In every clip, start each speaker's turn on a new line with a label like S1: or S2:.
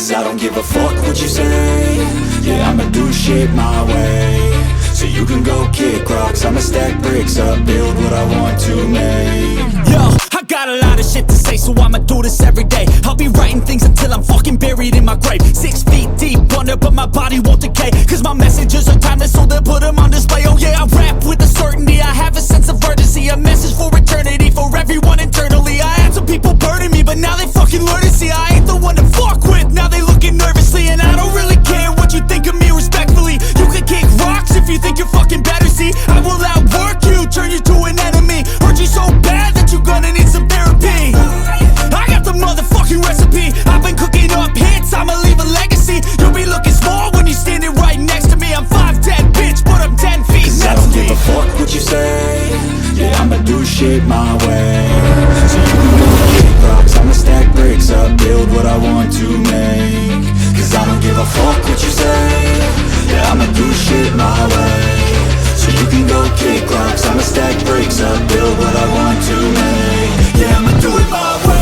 S1: Cause I don't give a fuck what you say. Yeah, I'ma do shit my way. So you can go kick rocks, I'ma stack bricks up, build what I want to make.
S2: Yo, I got a lot of shit to say, so I'ma do this every day. I'll be writing things until I'm fucking buried in my grave. 6 feet deep under, but my body won't decay. Cause my messages are timeless, so they'll put them on display. Oh yeah, I rap with a certainty, I have a sense of urgency. A message for eternity, for everyone internally. I had some people burning me, but now they fucking learn to see I ain't the one to fuck with, now they looking nervously. And I don't really care what you think of me, respectfully. You can kick rocks if you think you're fucking better, see. I will outwork you, turn you to an enemy. Hurt you so bad that you're gonna need some therapy. I got the motherfucking recipe. I've been cooking up hits, I'ma leave a legacy. You'll be looking small when you're standing right next to me. I'm 5'10", bitch, but I'm 10 feet next to me.
S1: I don't give a fuck what you say. Yeah, I'ma do shit my way. So you can go kick rocks, I'ma stack bricks up, build what I want to make. Cause I don't give a fuck what you say. Yeah, I'ma do shit my way. So you can go kick rocks, I'ma stack bricks up, build what I want to make. Yeah, I'ma do it my way.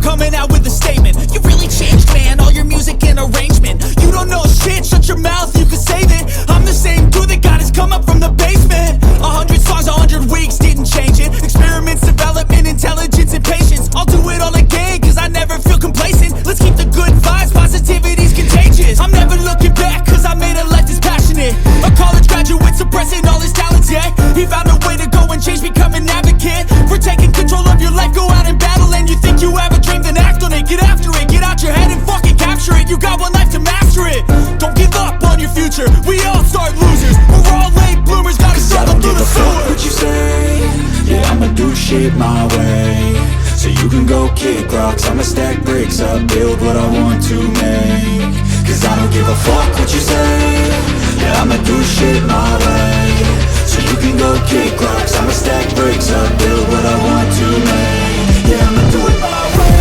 S2: Coming out with a statement. You really changed, man, all your music and arrangement. You don't know shit, shut your mouth, you can save it. I'm the same dude that got his come up from the basement. 100 songs, 100 weeks, didn't change it. Experiments, development, intelligence, and patience. I'll do it all again, cause I never feel complacent. Let's keep the good vibes, positivity's contagious. I'm never looking back, cause I made a life that's passionate. A college graduate suppressing all his talents, yeah. He found a way to go and change, become an advocate. For taking control of your life, go out and battle. And you think you have a dream, then act on it. Get after it, get out your head and fucking capture it. You got one life to master it. Don't give up on your future, we all start losers. We're all late bloomers, gotta struggle through the sewer.
S1: What you say? Yeah, I'ma do shit my way. So you can go kick rocks, I'ma stack bricks up, build what I want to make. Cause I don't give a fuck what you say. Yeah, I'ma do shit my way. So you can go kick rocks, I'ma stack bricks up, build what I want to make. Yeah, I'ma do it my way.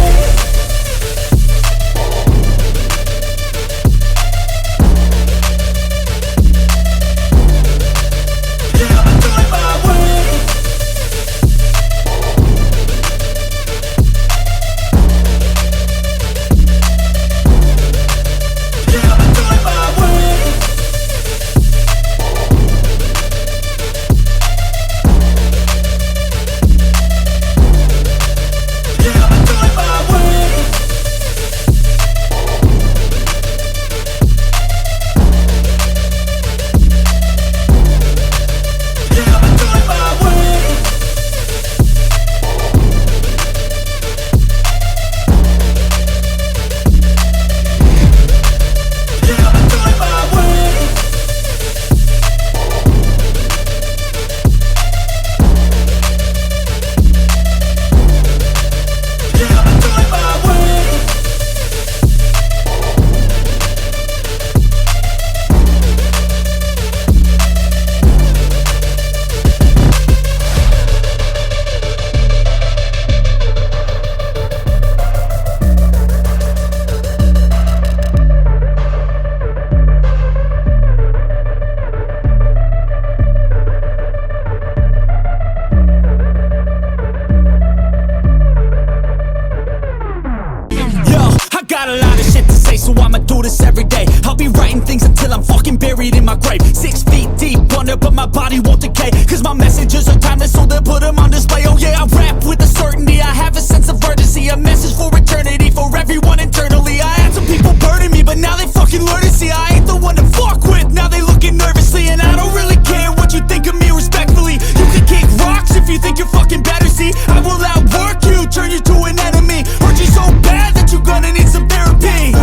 S2: So I'ma do this every day. I'll be writing things until I'm fucking buried in my grave. 6 feet deep under, but my body won't decay. Cause my messages are timeless, so they'll put them on display. Oh yeah, I rap with a certainty, I have a sense of urgency. A message for eternity, for everyone internally. I had some people burning me, but now they fucking learn to see I ain't the one to fuck with, now they looking nervously. And I don't really care what you think of me, respectfully. You can kick rocks if you think you're fucking better, see. I will outwork you, turn you to an enemy. Hurt you so bad that you're gonna need some therapy.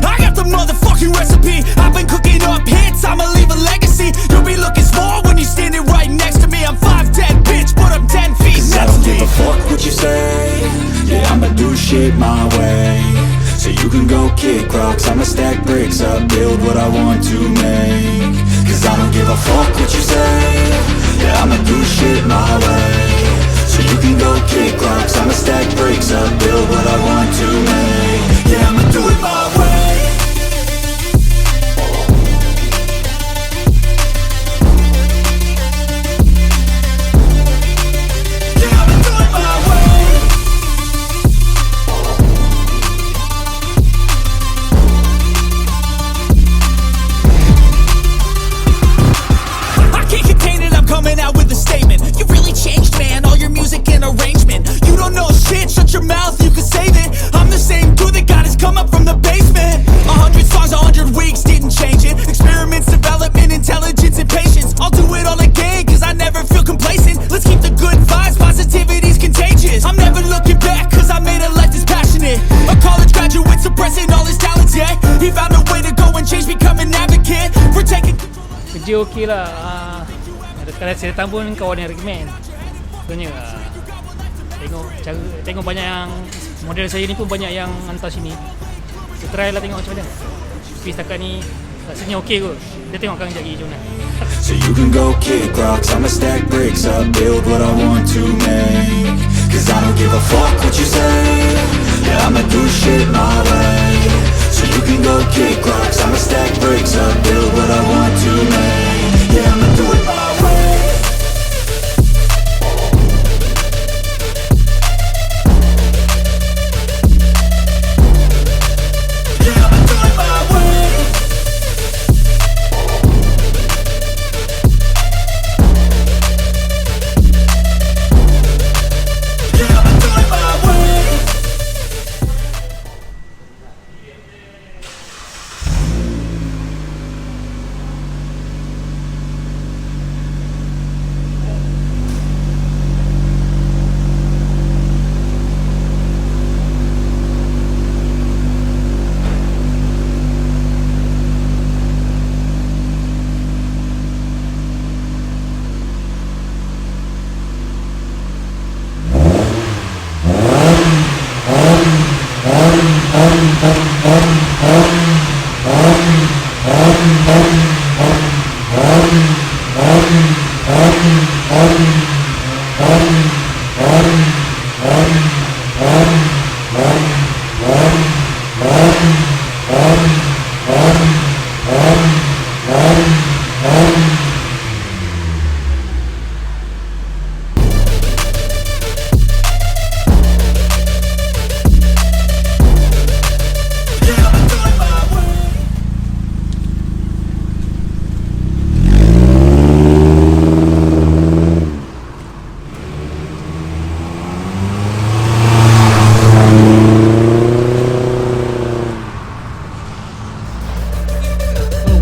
S2: I got the motherfucking recipe. I've been cooking up hits, I'ma leave a legacy. You'll be looking small when you're standing right next to me. I'm 5'10", bitch, but I'm 10 feet next to me.
S1: I don't give a fuck what you say. Yeah, I'ma do shit my way. So you can go kick rocks, I'ma stack bricks up, build what I want to make. Cause I don't give a fuck what you say. Yeah, I'ma do shit my way. So you can go kick rocks, I'ma stack bricks up, build what I want to make. Yeah, I'ma do it my way. Yeah, I'ma do it my way.
S2: I can't contain it, I'm coming out with a statement. You really changed, man, all your music and arrangement. You don't know shit, shut your mouth, you can save it. I'm the same dude that got his come up from the basement. 100 songs, 100 weeks, didn't change it. Experiments, development, intelligence, and patience. I'll do it all again, cause I never feel complacent. Let's keep the good vibes, positivity's contagious. I'm never looking back, cause I made a life that's passionate. A college graduate suppressing all his talents, yeah. He found a way to go and change, become an advocate for taking
S3: Kerja okey lah. Kalau saya datang pun kawan yang recommend. Sebenarnya tengok banyak yang model saya ni pun banyak yang hantar sini. Saya try lah tengok macam mana. Tapi setakat ni rasanya okey kot. Kita tengok kan sekejap lagi macam mana.
S1: So you can go kick rocks, I'ma stack bricks up, build what I want to make. Cause I don't give a fuck what you say. Yeah, I'ma do shit my way. So you can go kick rocks, I'ma stack bricks up, build what I want to make. Yeah, I'ma do it my way. Yeah, I'ma do it my way. Yeah, I'ma do it my way.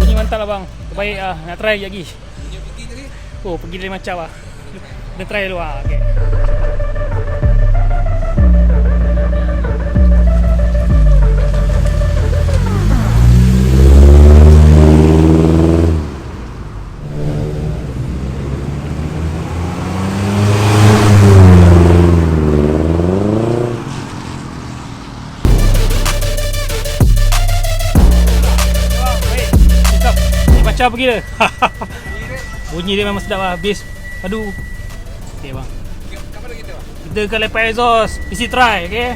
S3: Bunyi mantap lah bang. Terbaik lah. Nak try lagi. Oh, pergi dari macam lah. Kita try dulu lah. Okay. Macam pergi dah. Bunyi dia memang sedap lah. Bass padu. Okay bang. Kita ke LEPAK EXHAUST. Mesti try, okay?